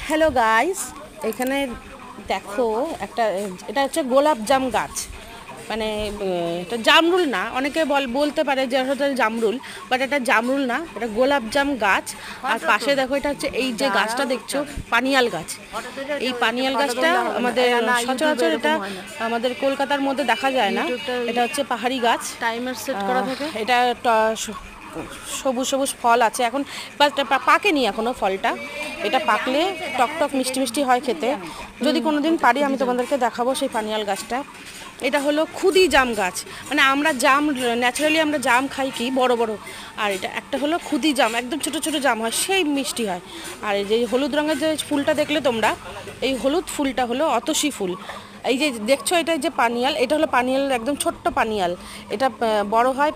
Hello guys, এখানে দেখো একটা, এটা হচ্ছে গোলাপ জাম গাছ। মানে এটা জামরুল না, অনেকে বলতে পারে যে এটা জামরুল, বাট এটা জামরুল না, এটা গোলাপ জাম গাছ। আর পাশে দেখো, এটা হচ্ছে এই যে গাছটা দেখছো, পানিয়াল গাছ। এই পানিয়াল গাছটা আমাদের সচরাচর এটা আমাদের কলকাতার মধ্যে দেখা যায় না। এটা হচ্ছে পাহাড়ি গাছ, টাইমার সেট করা থাকে। এটা সবুজ সবুজ ফল আছে এখন, পাকেনি এখনো ফলটা। এটা পাকলে টকটক মিষ্টি মিষ্টি হয় খেতে। যদি কোনোদিন পারি আমি তোমাদেরকে দেখাবো সেই পানিয়াল গাছটা। এটা হলো খুদি জাম গাছ। মানে আমরা জাম ন্যাচারালি আমরা জাম খাই কি বড় বড়, আর এটা একটা হলো খুদি জাম, একদম ছোট ছোট জাম হয়, সেই মিষ্টি হয়। আর এই যে হলুদ রঙের যে ফুলটা দেখলে তোমরা, এই হলুদ ফুলটা হলো অতসী ফুল। এই যে দেখছো, এটা যে পানিয়াল, এটা হলো পানিয়াল, একদম ছোট্ট পানিয়াল। এটা বড় হয়